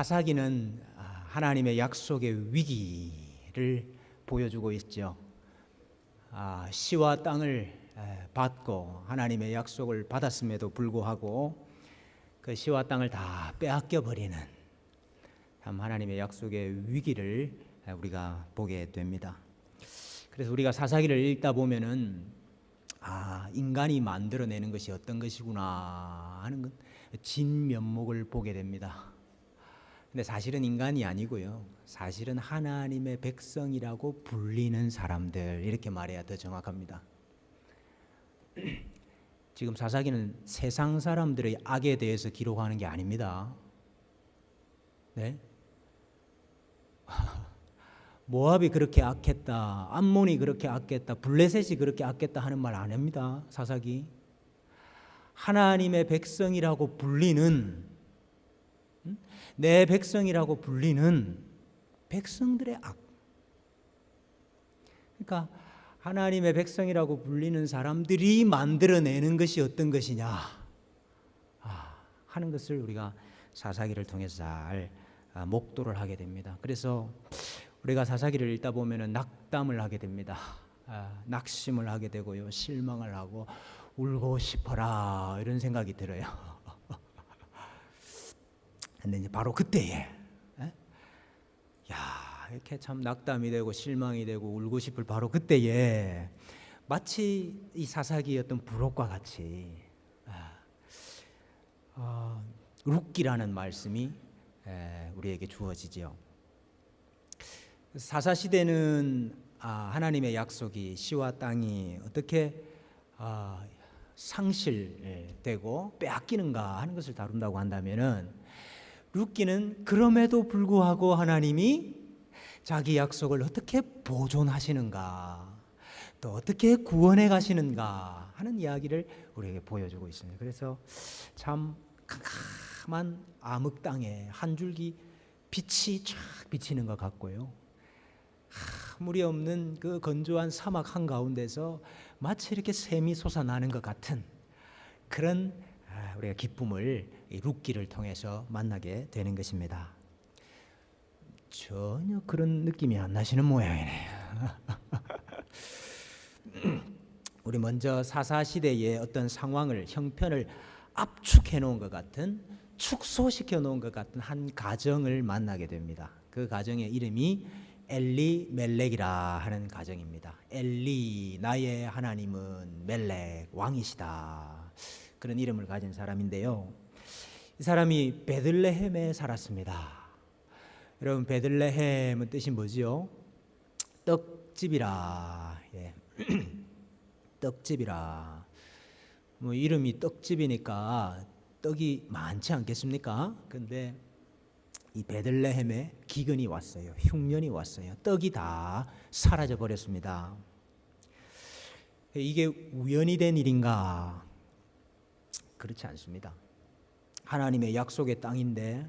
사사기는 하나님의 약속의 위기를 보여주고 있죠. 시와 땅을 받고 하나님의 약속을 받았음에도 불구하고 그 시와 땅을 다 빼앗겨 버리는 참 하나님의 약속의 위기를 우리가 보게 됩니다. 그래서 우리가 사사기를 읽다 보면은 인간이 만들어내는 것이 어떤 것이구나 하는 진면목을 보게 됩니다. 근데 사실은 인간이 아니고요. 사실은 하나님의 백성이라고 불리는 사람들, 이렇게 말해야 더 정확합니다. 지금 사사기는 세상 사람들의 악에 대해서 기록하는 게 아닙니다. 네? 모압이 그렇게 악했다, 암몬이 그렇게 악했다, 블레셋이 그렇게 악했다 하는 말 안 합니다. 사사기. 하나님의 백성이라고 불리는, 내 백성이라고 불리는 백성들의 악. 그러니까 하나님의 백성이라고 불리는 사람들이 만들어내는 것이 어떤 것이냐 하는 것을 우리가 사사기를 통해서 잘 목도를 하게 됩니다. 그래서 우리가 사사기를 읽다 보면은 낙담을 하게 됩니다. 낙심을 하게 되고요, 실망을 하고 울고 싶어라 이런 생각이 들어요. 근데 이제 바로 그때에 이렇게 참 낙담이 되고 실망이 되고 울고 싶을 바로 그때에 마치 이 사사기의 어떤 부록과 같이 룻기라는 말씀이 우리에게 주어지죠. 사사시대는 하나님의 약속이 시와 땅이 어떻게 상실되고 빼앗기는가 하는 것을 다룬다고 한다면은, 룻기는 그럼에도 불구하고 하나님이 자기 약속을 어떻게 보존하시는가, 또 어떻게 구원해 가시는가 하는 이야기를 우리에게 보여주고 있습니다. 그래서 참 캄캄한 암흑 땅에 한 줄기 빛이 쫙 비치는 것 같고요, 물이 없는 그 건조한 사막 한가운데서 마치 이렇게 샘이 솟아나는 것 같은 그런 우리가 기쁨을 이 룻기를 통해서 만나게 되는 것입니다. 전혀 그런 느낌이 안 나시는 모양이네요. 우리 먼저 사사시대의 어떤 상황을, 형편을 압축해 놓은 것 같은, 축소시켜 놓은 것 같은 한 가정을 만나게 됩니다. 그 가정의 이름이 엘리멜렉이라 하는 가정입니다. 엘리, 나의 하나님은 멜렉, 왕이시다, 그런 이름을 가진 사람인데요, 이 사람이 베들레헴에 살았습니다. 여러분, 베들레헴은 뜻이 뭐지요? 떡집이라. 떡집이라. 뭐 이름이 떡집이니까 떡이 많지 않겠습니까? 근데 이 베들레헴에 기근이 왔어요. 흉년이 왔어요. 떡이 다 사라져 버렸습니다. 이게 우연이 된 일인가? 그렇지 않습니다. 하나님의 약속의 땅인데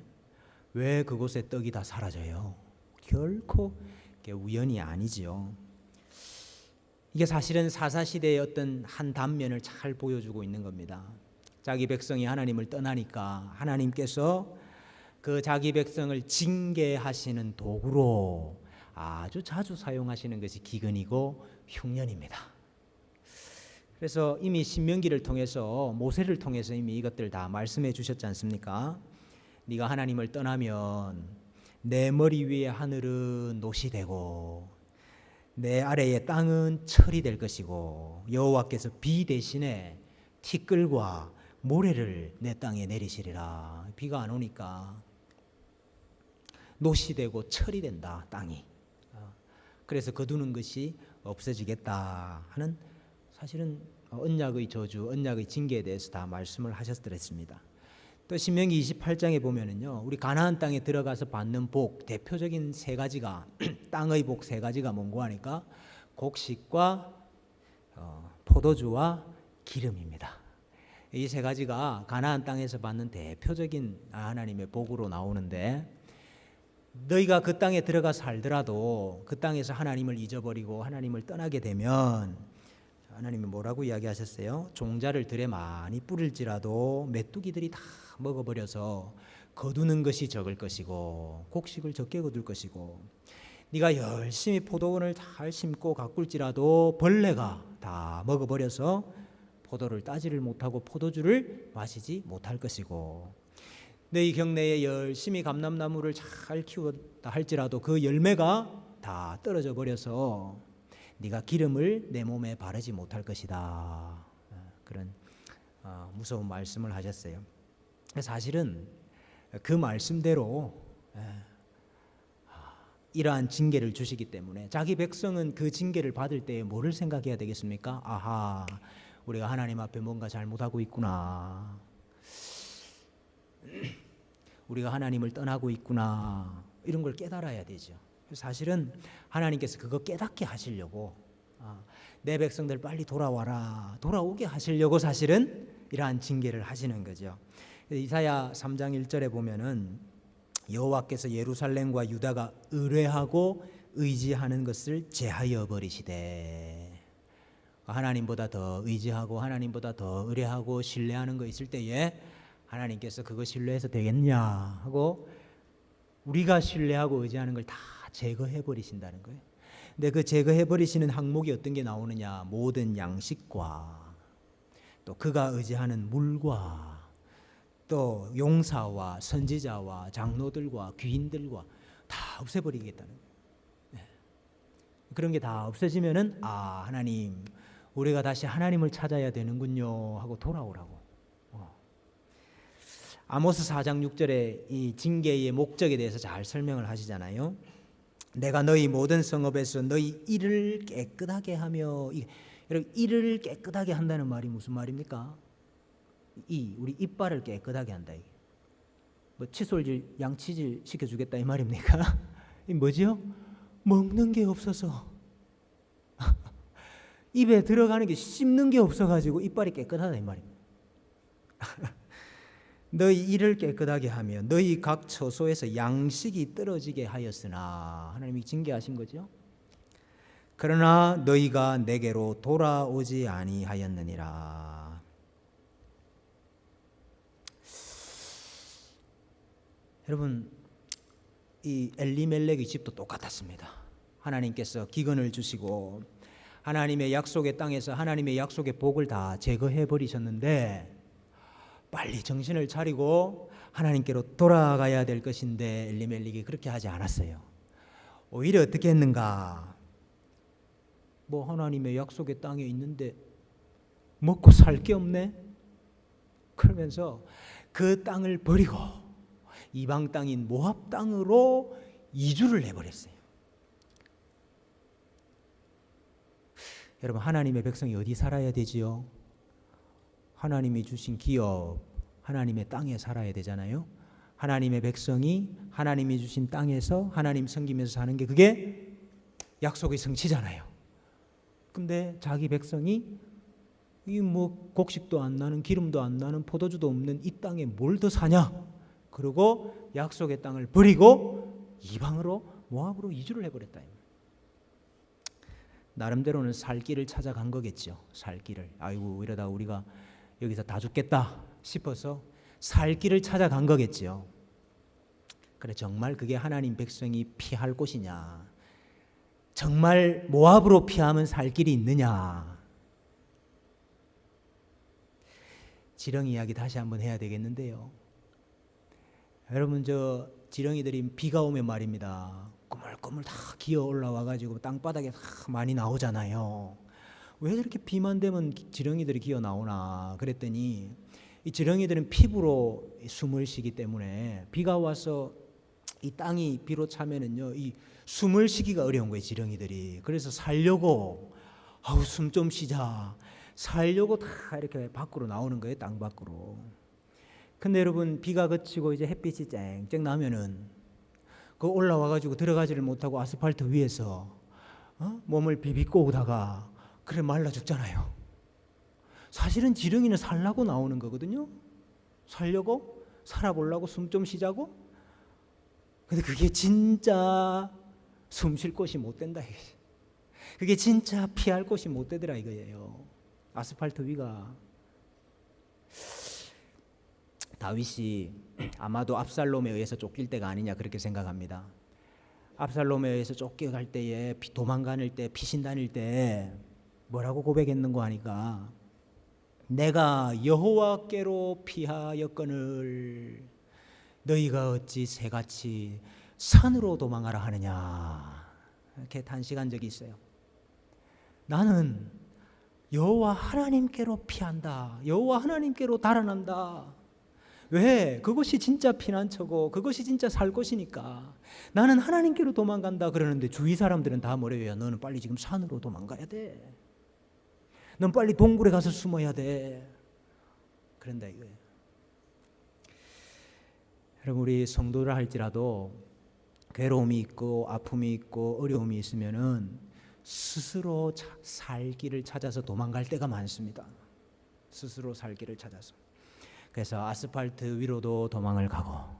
왜 그곳에 떡이 다 사라져요? 결코 우연이 아니지요. 이게 사실은 사사시대의 어떤 한 단면을 잘 보여주고 있는 겁니다. 자기 백성이 하나님을 떠나니까 하나님께서 그 자기 백성을 징계하시는 도구로 아주 자주 사용하시는 것이 기근이고 흉년입니다. 그래서 이미 신명기를 통해서, 모세를 통해서 이미 이것들 다 말씀해 주셨지 않습니까? 네가 하나님을 떠나면 내 머리 위에 하늘은 놋이 되고 내 아래의 땅은 철이 될 것이고, 여호와께서 비 대신에 티끌과 모래를 내 땅에 내리시리라. 비가 안 오니까 놋이 되고 철이 된다, 땅이. 그래서 거두는 것이 없어지겠다 하는, 사실은 언약의 저주, 언약의 징계에 대해서 다 말씀을 하셨더랬습니다. 또 신명기 28장에 보면은요, 우리 가나안 땅에 들어가서 받는 복, 대표적인 세 가지가 땅의 복 세 가지가 뭔고 하니까 곡식과 포도주와 기름입니다. 이 세 가지가 가나안 땅에서 받는 대표적인 하나님의 복으로 나오는데, 너희가 그 땅에 들어가 살더라도 그 땅에서 하나님을 잊어버리고 하나님을 떠나게 되면 하나님이 뭐라고 이야기하셨어요? 종자를 들에 많이 뿌릴지라도 메뚜기들이 다 먹어버려서 거두는 것이 적을 것이고 곡식을 적게 거둘 것이고 네가 열심히 포도원을 잘 심고 가꿀지라도 벌레가 다 먹어버려서 포도를 따지를 못하고 포도주를 마시지 못할 것이고 너희 경내에 열심히 감람나무를 잘 키웠다 할지라도 그 열매가 다 떨어져 버려서 네가 기름을 내 몸에 바르지 못할 것이다. 그런 무서운 말씀을 하셨어요. 사실은 그 말씀대로 이러한 징계를 주시기 때문에 자기 백성은 그 징계를 받을 때 뭐를 생각해야 되겠습니까? 아하, 우리가 하나님 앞에 뭔가 잘못하고 있구나. 우리가 하나님을 떠나고 있구나. 이런 걸 깨달아야 되죠. 사실은 하나님께서 그거 깨닫게 하시려고 내 백성들 빨리 돌아와라, 돌아오게 하시려고 사실은 이러한 징계를 하시는 거죠. 이사야 3장 1절에 보면은 여호와께서 예루살렘과 유다가 의뢰하고 의지하는 것을 제하여 버리시되, 하나님보다 더 의지하고 하나님보다 더 의뢰하고 신뢰하는 거 있을 때에 하나님께서 그거 신뢰해서 되겠냐 하고 우리가 신뢰하고 의지하는 걸 다 제거해 버리신다는 거예요. 근데 그 제거해 버리시는 항목이 어떤 게 나오느냐? 모든 양식과 또 그가 의지하는 물과 또 용사와 선지자와 장로들과 귀인들과 다 없애버리겠다는 거예요. 그런 게 다 없어지면은 하나님, 우리가 다시 하나님을 찾아야 되는군요 하고 돌아오라고. 아모스 4장 6절에 이 징계의 목적에 대해서 잘 설명을 하시잖아요. 내가 너희 모든 성읍에서 너희 이를 깨끗하게 하며, 여러분 이를 깨끗하게 한다는 말이 무슨 말입니까? 우리 이빨을 깨끗하게 한다. 뭐 칫솔질, 양치질 시켜주겠다 이 말입니까? 이 뭐지요? 먹는 게 없어서 입에 들어가는 게 씹는 게 없어가지고 이빨이 깨끗하다 이 말입니다. 너희 이를 깨끗하게 하며 너희 각 처소에서 양식이 떨어지게 하였으나, 하나님이 징계하신 거죠. 그러나 너희가 내게로 돌아오지 아니하였느니라. 여러분, 이 엘리멜렉의 집도 똑같았습니다. 하나님께서 기근을 주시고 하나님의 약속의 땅에서 하나님의 약속의 복을 다 제거해 버리셨는데 빨리 정신을 차리고 하나님께로 돌아가야 될 것인데 엘리멜렉이 그렇게 하지 않았어요. 오히려 어떻게 했는가? 뭐 하나님의 약속의 땅에 있는데 먹고 살 게 없네? 그러면서 그 땅을 버리고 이방 땅인 모압 땅으로 이주를 해버렸어요. 여러분, 하나님의 백성이 어디 살아야 되지요? 하나님이 주신 기업, 하나님의 땅에 살아야 되잖아요. 하나님의 백성이 하나님이 주신 땅에서 하나님 섬기면서 사는 게 그게 약속의 성취잖아요. 근데 자기 백성이 이 뭐 곡식도 안 나는, 기름도 안 나는, 포도주도 없는 이 땅에 뭘 더 사냐? 그리고 약속의 땅을 버리고 이방으로 모압으로 이주를 해버렸다. 나름대로는 살 길을 찾아간 거겠죠. 살 길을. 아이고 이러다 우리가 여기서 다 죽겠다 싶어서 살 길을 찾아간 거겠죠. 그래, 정말 그게 하나님 백성이 피할 곳이냐? 정말 모압으로 피하면 살 길이 있느냐? 지렁이 이야기 다시 한번 해야 되겠는데요. 여러분, 저 지렁이들이 비가 오면 말입니다, 꾸물꾸물 다 기어 올라와가지고 땅바닥에 다 많이 나오잖아요. 왜 저렇게 비만 되면 지렁이들이 기어 나오나 그랬더니 이 지렁이들은 피부로 숨을 쉬기 때문에 비가 와서 이 땅이 비로 차면은요, 이 숨을 쉬기가 어려운 거예요, 지렁이들이. 그래서 살려고 숨 좀 쉬자, 살려고 다 이렇게 밖으로 나오는 거예요, 땅 밖으로. 근데 여러분, 비가 그치고 이제 햇빛이 쨍쨍 나면은 그 올라와가지고 들어가지를 못하고 아스팔트 위에서 몸을 비비고 오다가 그래 말라 죽잖아요. 사실은 지렁이는 살라고 나오는 거거든요. 살려고, 살아보려고, 숨 좀 쉬자고. 근데 그게 진짜 숨 쉴 곳이 못 된다. 그게 진짜 피할 곳이 못 되더라 이거예요. 아스팔트 위가. 다윗이 아마도 압살롬에 의해서 쫓길 때가 아니냐 그렇게 생각합니다. 압살롬에 의해서 쫓겨갈 때에 도망가는 때 피신 다닐 때 뭐라고 고백했는고 하니까 내가 여호와께로 피하였거늘 너희가 어찌 새같이 산으로 도망하라 하느냐 이렇게 탄식한 적이 있어요. 나는 여호와 하나님께로 피한다. 여호와 하나님께로 달아난다. 왜? 그것이 진짜 피난처고 그것이 진짜 살 곳이니까 나는 하나님께로 도망간다 그러는데 주위 사람들은 다 뭐래요? 너는 빨리 지금 산으로 도망가야 돼. 넌 빨리 동굴에 가서 숨어야 돼. 그런다 이거예요. 여러분 우리 성도를 할지라도 괴로움이 있고 아픔이 있고 어려움이 있으면은 스스로 살 길을 찾아서 도망갈 때가 많습니다. 스스로 살 길을 찾아서. 그래서 아스팔트 위로도 도망을 가고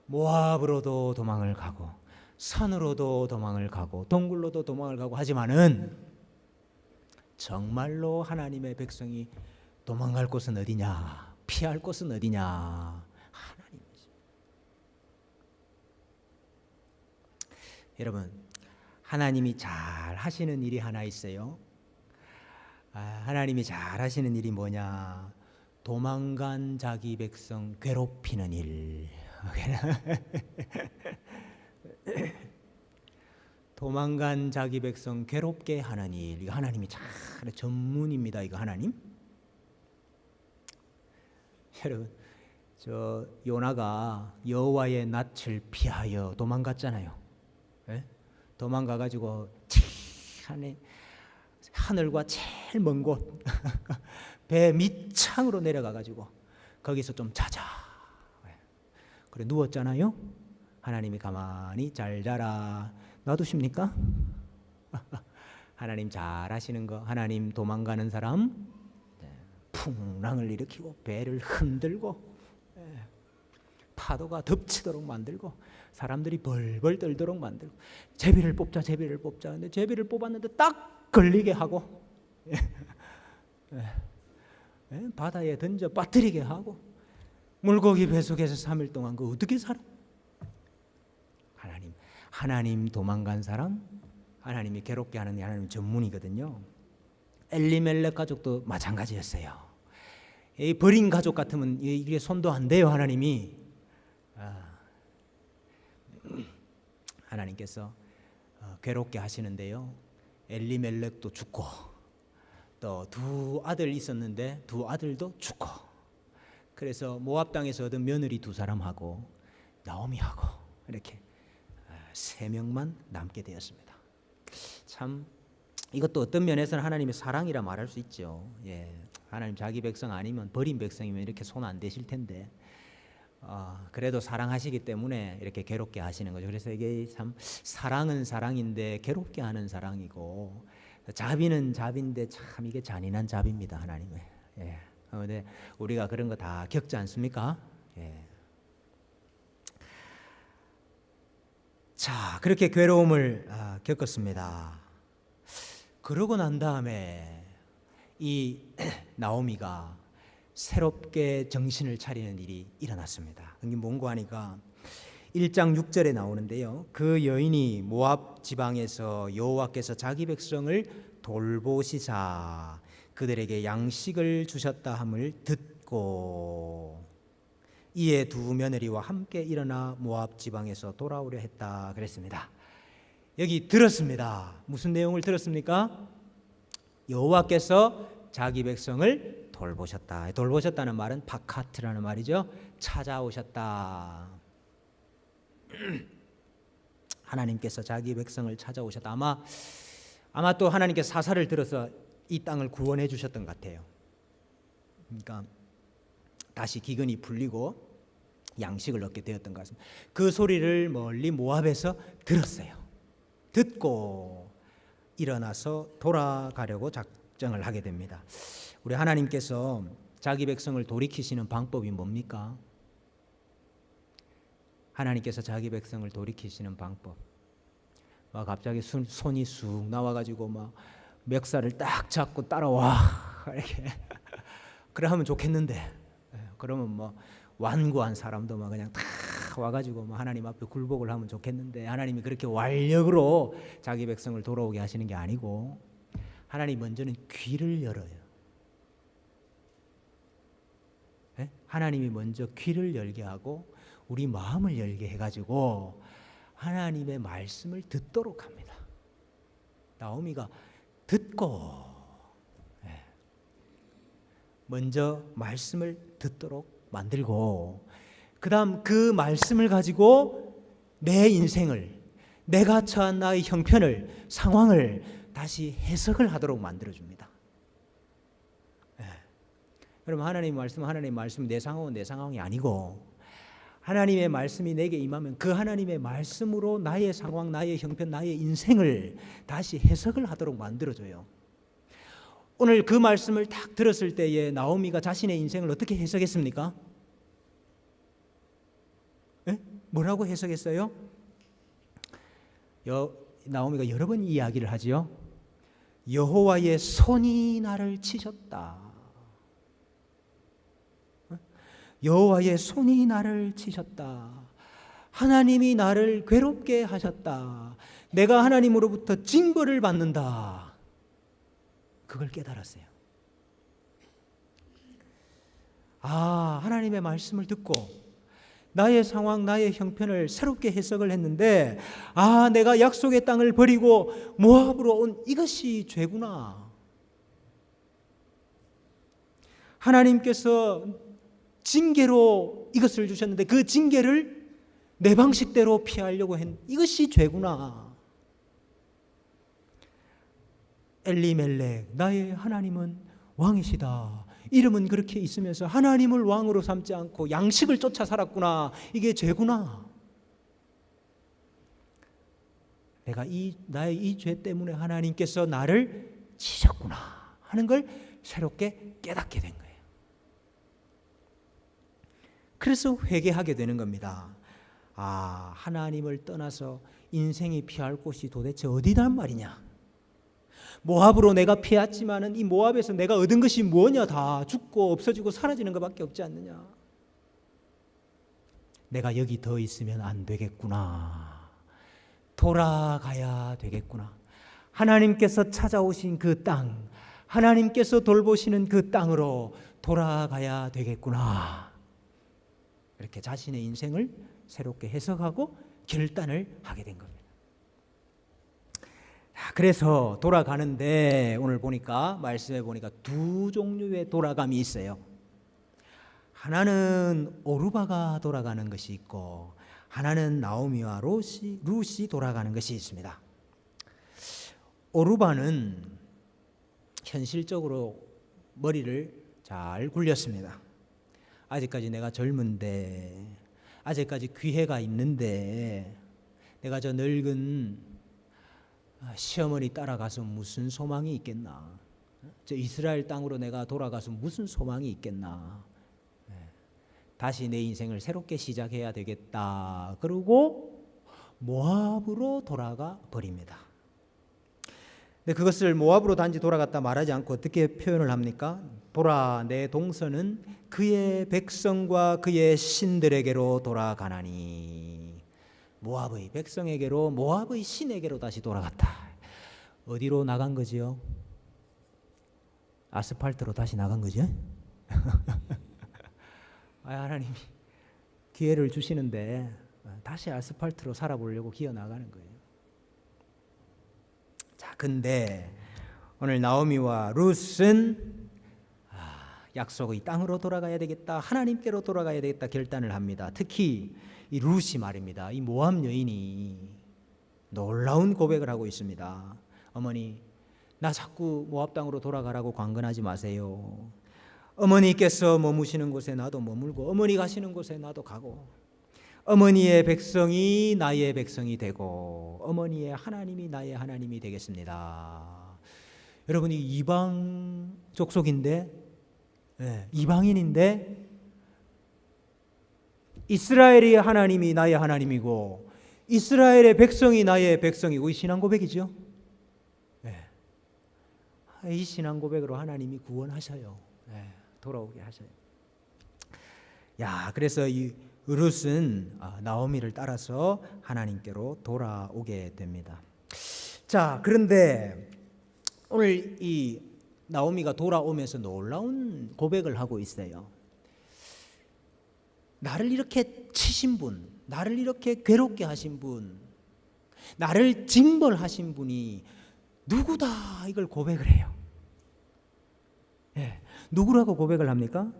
모압으로도 도망을 가고 산으로도 도망을 가고 동굴로도 도망을 가고 하지만은 정말로 하나님의 백성이 도망갈 곳은 어디냐? 피할 곳은 어디냐? 하나님이죠. 여러분 하나님이 잘 하시는 일이 하나 있어요. 하나님이 잘 하시는 일이 뭐냐? 도망간 자기 백성 괴롭히는 일. 도망간 자기 백성 괴롭게 하는 일. 이거 하나님이 잘 전문입니다. 이거 하나님. 여러분, 저 요나가 여호와의 낯을 피하여 도망갔잖아요. 네? 도망가가지고 하늘과 제일 먼 곳 배 밑창으로 내려가가지고 거기서 좀 자자. 그래 누웠잖아요. 하나님이 가만히 잘 자라 놔두십니까? 하나님 잘 하시는 거. 하나님 도망가는 사람 풍랑을 일으키고 배를 흔들고 파도가 덮치도록 만들고 사람들이 벌벌 떨도록 만들고 제비를 뽑자 근데 제비를 뽑았는데 딱 걸리게 하고 바다에 던져 빠뜨리게 하고 물고기 배 속에서 3일 동안 그 어떻게 살아? 하나님 도망간 사람 하나님이 괴롭게 하는 게 하나님 전문이거든요. 엘리멜렉 가족도 마찬가지였어요. 이 버린 가족 같으면 이게 손도 안 대요. 하나님이 하나님께서 괴롭게 하시는데요. 엘리멜렉도 죽고 또 두 아들 있었는데 두 아들도 죽고 그래서 모압 땅에서 얻은 며느리 두 사람하고 나오미하고 이렇게 3명만 남게 되었습니다. 참 이것도 어떤 면에서는 하나님의 사랑이라 말할 수 있죠. 하나님 자기 백성 아니면 버린 백성이면 이렇게 손 안 대실 텐데 그래도 사랑하시기 때문에 이렇게 괴롭게 하시는 거죠. 그래서 이게 참 사랑은 사랑인데 괴롭게 하는 사랑이고 자비는 자비인데 참 이게 잔인한 자비입니다. 하나님의. 근데 우리가 그런 거 다 겪지 않습니까? 자, 그렇게 괴로움을 겪었습니다. 그러고 난 다음에 이 나오미가 새롭게 정신을 차리는 일이 일어났습니다. 이게 뭔고 하니까 1장 6절에 나오는데요. 그 여인이 모압 지방에서 여호와께서 자기 백성을 돌보시사 그들에게 양식을 주셨다 함을 듣고 이에 두 며느리와 함께 일어나 모압 지방에서 돌아오려 했다 그랬습니다. 여기 들었습니다. 무슨 내용을 들었습니까? 여호와께서 자기 백성을 돌보셨다. 돌보셨다는 말은 바카트라는 말이죠. 찾아오셨다. 하나님께서 자기 백성을 찾아오셨다. 아마 또 하나님께서 사사를 들어서 이 땅을 구원해 주셨던 것 같아요. 그러니까 다시 기근이 풀리고 양식을 얻게 되었던 것 같습니다. 그 소리를 멀리 모압에서 들었어요. 듣고 일어나서 돌아가려고 작정을 하게 됩니다. 우리 하나님께서 자기 백성을 돌이키시는 방법이 뭡니까? 하나님께서 자기 백성을 돌이키시는 방법. 막 갑자기 손이 쑥 나와가지고 막 멱살을 딱 잡고 따라와 이렇게. 그래 하면 좋겠는데. 그러면 뭐 완고한 사람도 막 그냥 다 와가지고 뭐 하나님 앞에 굴복을 하면 좋겠는데 하나님이 그렇게 완력으로 자기 백성을 돌아오게 하시는 게 아니고 하나님 먼저는 귀를 열어요. 네? 하나님이 먼저 귀를 열게 하고 우리 마음을 열게 해가지고 하나님의 말씀을 듣도록 합니다. 나오미가 듣고 먼저 말씀을 듣도록 만들고 그 다음 그 말씀을 가지고 내 인생을 내가 처한 나의 형편을 상황을 다시 해석을 하도록 만들어줍니다. 여러분 하나님의 말씀은 내 상황은 내 상황이 아니고 하나님의 말씀이 내게 임하면 그 하나님의 말씀으로 나의 상황, 나의 형편, 나의 인생을 다시 해석을 하도록 만들어줘요. 오늘 그 말씀을 딱 들었을 때에 나오미가 자신의 인생을 어떻게 해석했습니까? 에? 뭐라고 해석했어요? 나오미가 여러 번 이야기를 하지요. 여호와의 손이 나를 치셨다. 여호와의 손이 나를 치셨다. 하나님이 나를 괴롭게 하셨다. 내가 하나님으로부터 징벌을 받는다. 그걸 깨달았어요. 하나님의 말씀을 듣고 나의 상황, 나의 형편을 새롭게 해석을 했는데 내가 약속의 땅을 버리고 모압으로 온 이것이 죄구나. 하나님께서 징계로 이것을 주셨는데 그 징계를 내 방식대로 피하려고 했 이것이 죄구나. 엘리멜렉 나의 하나님은 왕이시다. 이름은 그렇게 있으면서 하나님을 왕으로 삼지 않고 양식을 쫓아 살았구나. 이게 죄구나. 내가 나의 이 죄 때문에 하나님께서 나를 치셨구나 하는 걸 새롭게 깨닫게 된 거예요. 그래서 회개하게 되는 겁니다. 하나님을 떠나서 인생이 피할 곳이 도대체 어디란 말이냐. 모압으로 내가 피했지만은 이 모압에서 내가 얻은 것이 뭐냐. 다 죽고 없어지고 사라지는 것밖에 없지 않느냐. 내가 여기 더 있으면 안 되겠구나. 돌아가야 되겠구나. 하나님께서 찾아오신 그 땅, 하나님께서 돌보시는 그 땅으로 돌아가야 되겠구나. 이렇게 자신의 인생을 새롭게 해석하고 결단을 하게 된 겁니다. 그래서 돌아가는데 오늘 보니까 말씀해 보니까 두 종류의 돌아감이 있어요. 하나는 오르바가 돌아가는 것이 있고 하나는 나오미와 룻이 돌아가는 것이 있습니다. 오르바는 현실적으로 머리를 잘 굴렸습니다. 아직까지 내가 젊은데, 아직까지 기회가 있는데 내가 저 늙은 시어머니 따라가서 무슨 소망이 있겠나. 저 이스라엘 땅으로 내가 돌아가서 무슨 소망이 있겠나. 다시 내 인생을 새롭게 시작해야 되겠다. 그러고 모압으로 돌아가 버립니다. 근데 그것을 모압으로 단지 돌아갔다 말하지 않고 어떻게 표현을 합니까? 보라, 내 동서는 그의 백성과 그의 신들에게로 돌아가나니. 모압의 백성에게로, 모압의 신에게로 다시 돌아갔다. 어디로 나간 거지요? 아스팔트로 다시 나간 거죠? 하나님이 기회를 주시는데 다시 아스팔트로 살아보려고 기어 나가는 거예요. 자, 근데 오늘 나오미와 룻은 약속의 땅으로 돌아가야 되겠다, 하나님께로 돌아가야 되겠다 결단을 합니다. 특히 이 룻이 말입니다. 이 모압 여인이 놀라운 고백을 하고 있습니다. 어머니, 나 자꾸 모압 땅으로 돌아가라고 강권하지 마세요. 어머니께서 머무시는 곳에 나도 머물고 어머니 가시는 곳에 나도 가고 어머니의 백성이 나의 백성이 되고 어머니의 하나님이 나의 하나님이 되겠습니다. 여러분이 이방 족속인데, 이방인인데 이스라엘의 하나님이 나의 하나님이고 이스라엘의 백성이 나의 백성이고, 이 신앙 고백이죠. 이 신앙 고백으로 하나님이 구원하셔요. 돌아오게 하셔요. 야, 그래서 이 룻은 나오미를 따라서 하나님께로 돌아오게 됩니다. 자, 그런데 오늘 이 나오미가 돌아오면서 놀라운 고백을 하고 있어요. 나를 이렇게 치신 분, 나를 이렇게 괴롭게 하신 분, 나를 징벌하신 분이 누구다, 이걸 고백을 해요. 예, 누구라고 고백을 합니까?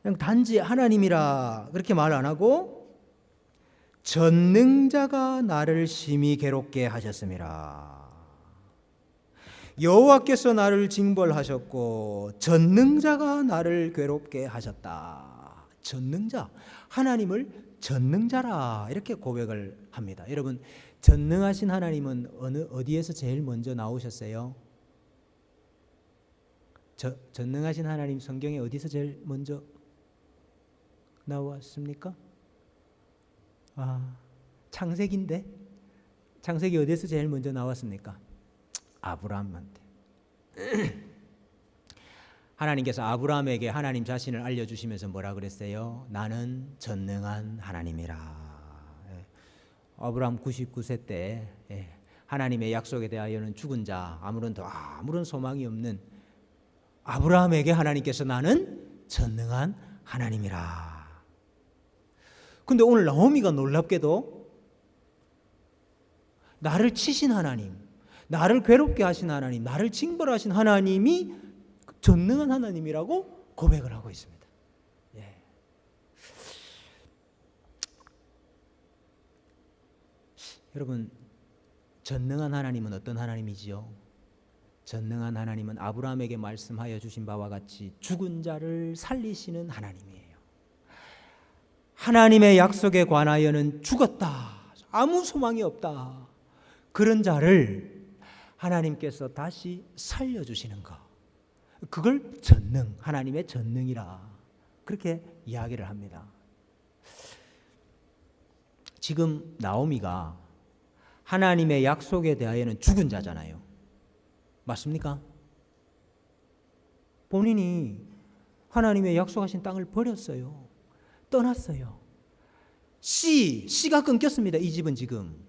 그냥 단지 하나님이라 그렇게 말 안 하고 전능자가 나를 심히 괴롭게 하셨음이라. 여호와께서 나를 징벌하셨고 전능자가 나를 괴롭게 하셨다. 전능자, 하나님을 전능자라 이렇게 고백을 합니다. 여러분, 전능하신 하나님은 어디에서 제일 먼저 나오셨어요? 전능하신 하나님 성경에 어디서 제일 먼저 나왔습니까? 창세기인데, 창세기 어디에서 제일 먼저 나왔습니까? 아브라함한테. 하나님께서 아브라함에게 하나님 자신을 알려주시면서 뭐라 그랬어요? 나는 전능한 하나님이라. 아브라함 99세 때 하나님의 약속에 대하여는 죽은 자, 아무런 소망이 없는 아브라함에게 하나님께서 나는 전능한 하나님이라. 근데 오늘 나오미가 놀랍게도 나를 치신 하나님, 나를 괴롭게 하신 하나님, 나를 징벌하신 하나님이 전능한 하나님이라고 고백을 하고 있습니다. 예. 여러분, 전능한 하나님은 어떤 하나님이지요? 전능한 하나님은 아브라함에게 말씀하여 주신 바와 같이 죽은 자를 살리시는 하나님이에요. 하나님의 약속에 관하여는 죽었다, 아무 소망이 없다, 그런 자를 하나님께서 다시 살려주시는 것, 그걸 전능, 하나님의 전능이라 그렇게 이야기를 합니다. 지금 나오미가 하나님의 약속에 대하여는 죽은 자잖아요. 맞습니까? 본인이 하나님의 약속하신 땅을 버렸어요. 떠났어요. 씨가 끊겼습니다. 이 집은 지금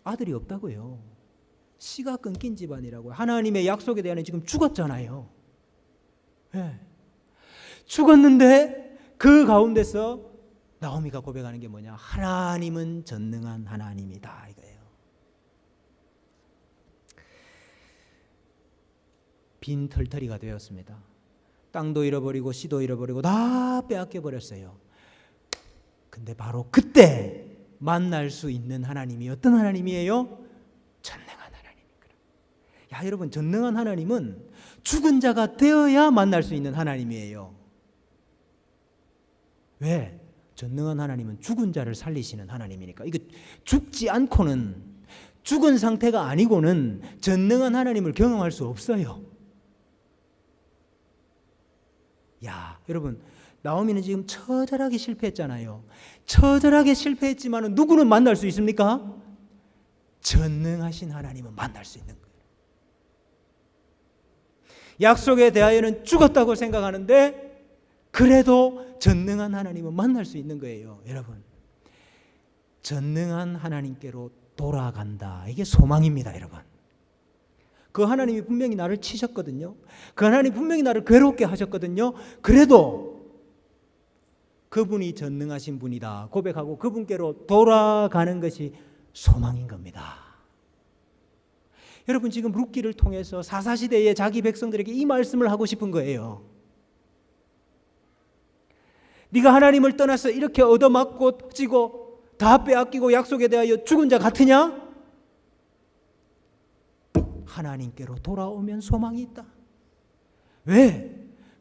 아들이 없다고요. 씨가 끊긴 집안이라고요. 하나님의 약속에 대한 지금 죽었잖아요. 죽었는데 그 가운데서 나오미가 고백하는 게 뭐냐? 하나님은 전능한 하나님이다, 이거예요. 빈 털터리가 되었습니다. 땅도 잃어버리고 씨도 잃어버리고 다 빼앗겨 버렸어요. 근데 바로 그때 만날 수 있는 하나님이 어떤 하나님이에요? 전능한 하나님이구나. 야, 여러분, 전능한 하나님은 죽은 자가 되어야 만날 수 있는 하나님이에요. 왜? 전능한 하나님은 죽은 자를 살리시는 하나님이니까. 이거 죽지 않고는, 죽은 상태가 아니고는 전능한 하나님을 경험할 수 없어요. 야, 여러분, 나오미는 지금 처절하게 실패했잖아요. 처절하게 실패했지만 누구는 만날 수 있습니까? 전능하신 하나님은 만날 수 있는 거예요. 약속에 대하여는 죽었다고 생각하는데 그래도 전능한 하나님은 만날 수 있는 거예요. 여러분, 전능한 하나님께로 돌아간다, 이게 소망입니다. 여러분, 그 하나님이 분명히 나를 치셨거든요. 그 하나님이 분명히 나를 괴롭게 하셨거든요. 그래도 그분이 전능하신 분이다 고백하고 그분께로 돌아가는 것이 소망인 겁니다. 여러분, 지금 룻기를 통해서 사사시대의 자기 백성들에게 이 말씀을 하고 싶은 거예요. 네가 하나님을 떠나서 이렇게 얻어맞고 찌고 다 빼앗기고 약속에 대하여 죽은 자 같으냐? 하나님께로 돌아오면 소망이 있다. 왜?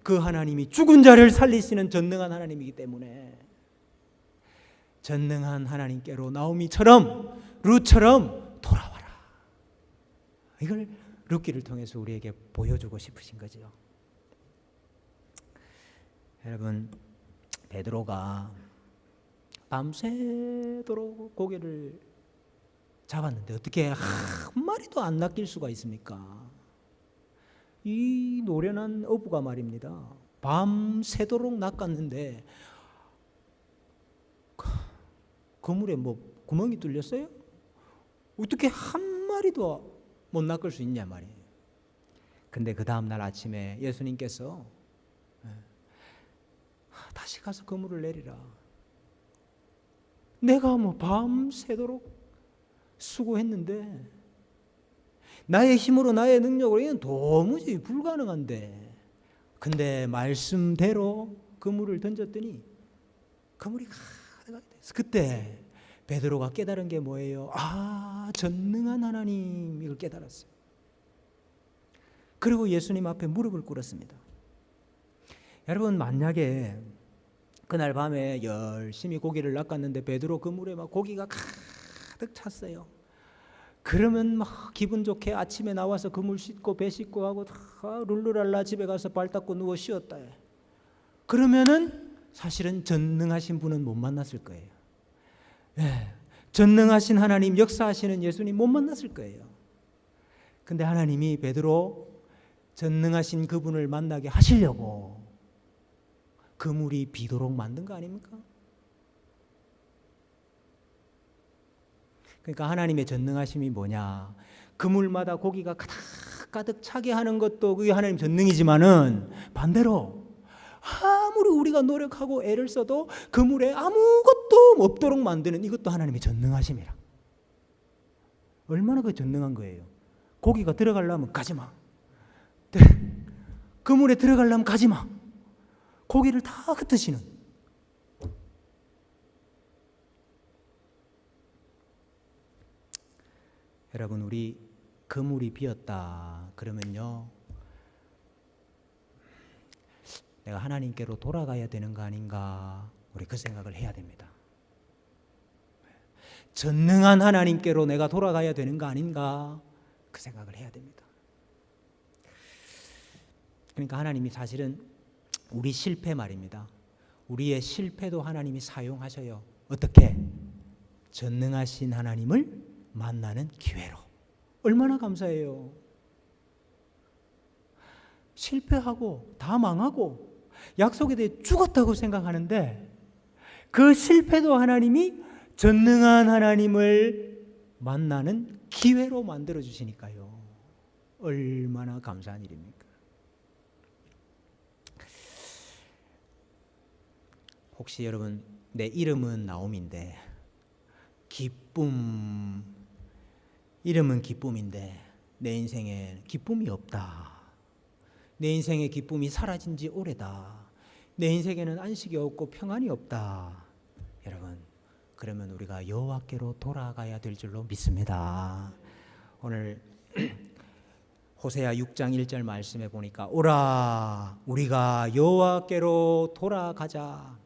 그 하나님이 죽은 자를 살리시는 전능한 하나님이기 때문에. 전능한 하나님께로 나오미처럼, 룻처럼 돌아와라. 이걸 룻기를 통해서 우리에게 보여주고 싶으신 거죠. 여러분, 베드로가 밤새도록 고개를 잡았는데 어떻게 한 마리도 안 낚일 수가 있습니까? 이 노련한 어부가 말입니다. 밤새도록 낚았는데 그물에 뭐 구멍이 뚫렸어요? 어떻게 한 마리도 못 낚을 수 있냐 말이에요. 근데 그 다음날 아침에 예수님께서 다시 가서 그물을 내리라. 내가 뭐 밤새도록 수고했는데 나의 힘으로 나의 능력으로 이건 도무지 불가능한데, 근데 말씀대로 그물을 던졌더니 그물이 가득하게 됐어. 그때 베드로가 깨달은 게 뭐예요? 전능한 하나님, 이걸 깨달았어요. 그리고 예수님 앞에 무릎을 꿇었습니다. 여러분, 만약에 그날 밤에 열심히 고기를 낚았는데 베드로 그물에 막 고기가 가득 찼어요. 그러면 막 기분 좋게 아침에 나와서 그물 씻고 배 씻고 하고 다 룰루랄라 집에 가서 발 닦고 누워 쉬었다. 그러면은 사실은 전능하신 분은 못 만났을 거예요. 전능하신 하나님, 역사하시는 예수님 못 만났을 거예요. 근데 하나님이 베드로 전능하신 그분을 만나게 하시려고 그물이 비도록 만든 거 아닙니까? 그러니까 하나님의 전능하심이 뭐냐? 그물마다 고기가 가득 차게 하는 것도 그게 하나님 전능이지만은 반대로 아무리 우리가 노력하고 애를 써도 그물에 아무것도 없도록 만드는 이것도 하나님의 전능하심이라. 얼마나 그 전능한 거예요. 고기가 들어가려면 가지마. 그물에 들어가려면 가지마. 고기를 다 흩으시는. 여러분, 우리 그물이 비었다 그러면요, 내가 하나님께로 돌아가야 되는 거 아닌가, 우리 그 생각을 해야 됩니다. 전능한 하나님께로 내가 돌아가야 되는 거 아닌가, 그 생각을 해야 됩니다. 그러니까 하나님이 사실은 우리 실패 말입니다. 우리의 실패도 하나님이 사용하셔요. 어떻게? 전능하신 하나님을 만나는 기회로. 얼마나 감사해요. 실패하고 다 망하고 약속에 대해 죽었다고 생각하는데 그 실패도 하나님이 전능한 하나님을 만나는 기회로 만들어 주시니까요. 얼마나 감사한 일입니까? 혹시 여러분, 내 이름은 나옴인데 이름은 기쁨인데 내 인생에 기쁨이 없다. 내 인생의 기쁨이 사라진 지 오래다. 내 인생에는 안식이 없고 평안이 없다. 여러분, 그러면 우리가 여호와께로 돌아가야 될 줄로 믿습니다. 오늘 호세아 6장 1절 말씀에 보니까 오라 우리가 여호와께로 돌아가자.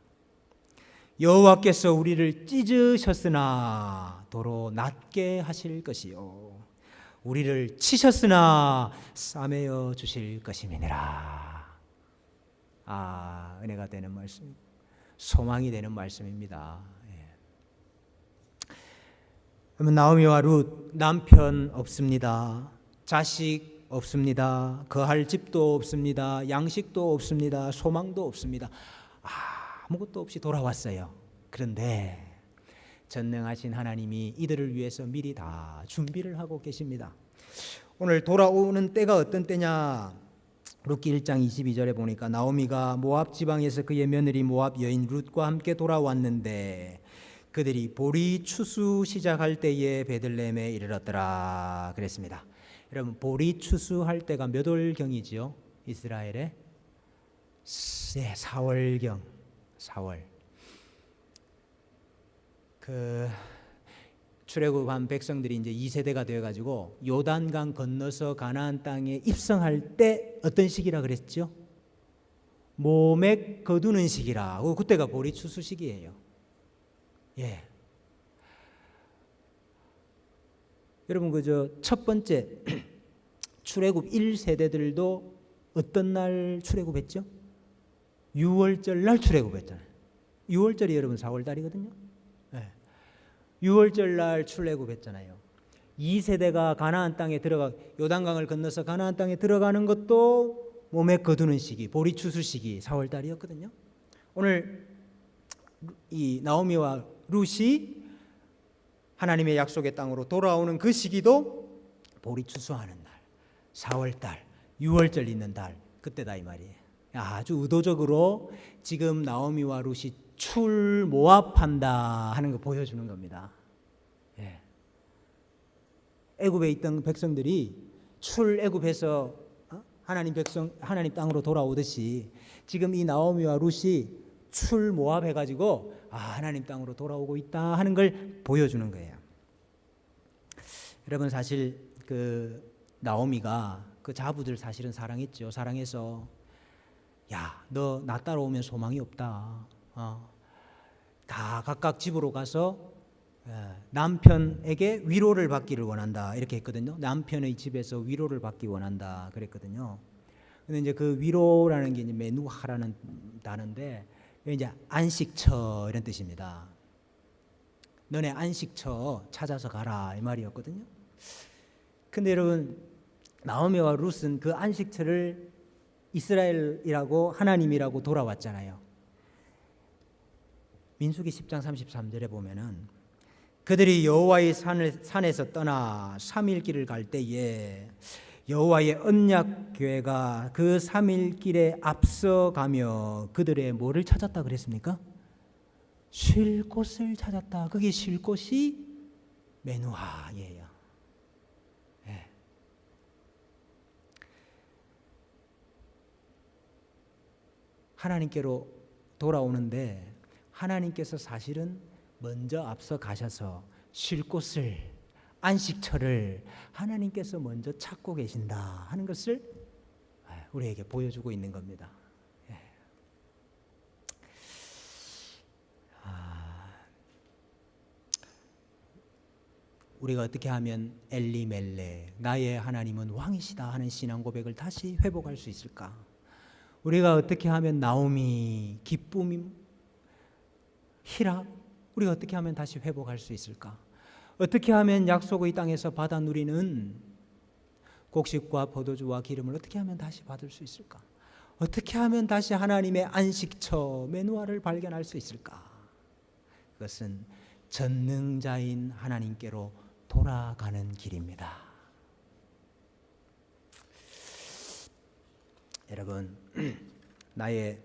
여호와께서 우리를 찢으셨으나 도로 낫게 하실 것이요 우리를 치셨으나 싸매어 주실 것임이니라. 은혜가 되는 말씀, 소망이 되는 말씀입니다. 그러면 나오미와 룻, 남편 없습니다. 자식 없습니다. 거할 집도 없습니다. 양식도 없습니다. 소망도 없습니다. 아무것도 없이 돌아왔어요. 그런데 전능하신 하나님이 이들을 위해서 미리 다 준비를 하고 계십니다. 오늘 돌아오는 때가 어떤 때냐? 룻기 1장 22절에 보니까 나오미가 모압 지방에서 그의 며느리 모압 여인 룻과 함께 돌아왔는데 그들이 보리 추수 시작할 때에 베들레헴에 이르렀더라 그랬습니다. 여러분, 보리 추수할 때가 몇 월경이지요? 이스라엘의 4월경. 4월. 출애굽한 백성들이 이제 2세대가 되어 가지고 요단강 건너서 가나안 땅에 입성할 때 어떤 시기라 그랬죠? 모맥 거두는 시기라. 그때가 보리 추수 시기예요. 예. 여러분, 첫 번째 출애굽 1세대들도 어떤 날 출애굽했죠? 6월절 날 출애굽했잖아요. 6월절이 여러분 4월 달이거든요. 네. 6월절 날 출애굽했잖아요. 2세대가 가나안 땅에 들어가 요단강을 건너서 가나안 땅에 들어가는 것도 몸에 거두는 시기, 보리 추수 시기 4월 달이었거든요. 오늘 이 나오미와 룻이 하나님의 약속의 땅으로 돌아오는 그 시기도 보리 추수하는 날, 4월 달, 6월절 있는 달, 그때다 이 말이에요. 아주 의도적으로 지금 나오미와 룻이 출모합한다 하는 거 보여주는 겁니다. 예. 애굽에 있던 백성들이 출애굽해서 하나님 땅으로 돌아오듯이 지금 이 나오미와 룻이 출모합해가지고 하나님 땅으로 돌아오고 있다 하는 걸 보여주는 거예요. 여러분 사실 그 나오미가 그 자부들 사실은 사랑했죠. 사랑해서 야, 너 나 따라오면 소망이 없다. 다 각각 집으로 가서 남편에게 위로를 받기를 원한다 이렇게 했거든요. 남편의 집에서 위로를 받기 원한다 그랬거든요. 근데 이제 그 위로라는 게 이제 메누하라는 단어인데 이제 안식처 이런 뜻입니다. 너네 안식처 찾아서 가라 이 말이었거든요. 근데 여러분 나오미와 룻은 그 안식처를 이스라엘이라고 하나님이라고 돌아왔잖아요. 민수기 10장 33절에 보면은 그들이 여호와의 산에서 떠나 3일 길을 갈 때에 여호와의 언약궤가 그 3일 길에 앞서가며 그들의 뭐를 찾았다 그랬습니까? 쉴 곳을 찾았다. 그게 쉴 곳이 메누하예요. 네. 하나님께로 돌아오는데 하나님께서 사실은 먼저 앞서 가셔서 쉴 곳을, 안식처를 하나님께서 먼저 찾고 계신다 하는 것을 우리에게 보여주고 있는 겁니다. 우리가 어떻게 하면 엘리멜렉, 나의 하나님은 왕이시다 하는 신앙 고백을 다시 회복할 수 있을까? 우리가 어떻게 하면 나오미, 기쁨, 희락, 우리가 어떻게 하면 다시 회복할 수 있을까? 어떻게 하면 약속의 땅에서 받아 누리는 곡식과 포도주와 기름을 어떻게 하면 다시 받을 수 있을까? 어떻게 하면 다시 하나님의 안식처, 메누아를 발견할 수 있을까? 그것은 전능자인 하나님께로 돌아가는 길입니다. 여러분, 나의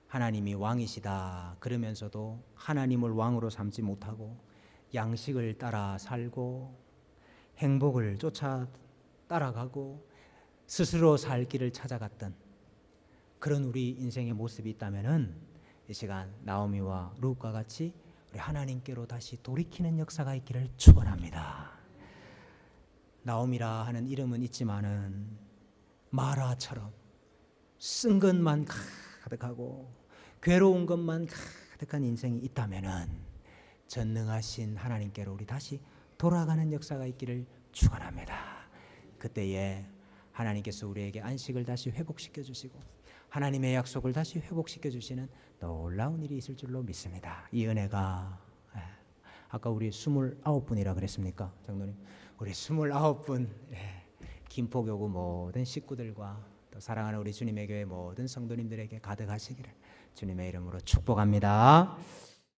하나님이 왕이시다 그러면서도 하나님을 왕으로 삼지 못하고 양식을 따라 살고 행복을 쫓아 따라가고 스스로 살 길을 찾아갔던 그런 우리 인생의 모습이 있다면은 이 시간 나오미와 룻과 같이 우리 하나님께로 다시 돌이키는 역사가 있기를 축원합니다. 나오미라 하는 이름은 있지만은 마라처럼 쓴 것만 가득하고 괴로운 것만 가득한 인생이 있다면은 전능하신 하나님께로 우리 다시 돌아가는 역사가 있기를 축원합니다. 그때에 하나님께서 우리에게 안식을 다시 회복시켜 주시고 하나님의 약속을 다시 회복시켜 주시는 놀라운 일이 있을 줄로 믿습니다. 이 은혜가 아까 우리 29분이라 그랬습니까? 장로님, 우리 29분 김포교구 모든 식구들과 또 사랑하는 우리 주님의 교회 모든 성도님들에게 가득하시기를 주님의 이름으로 축복합니다.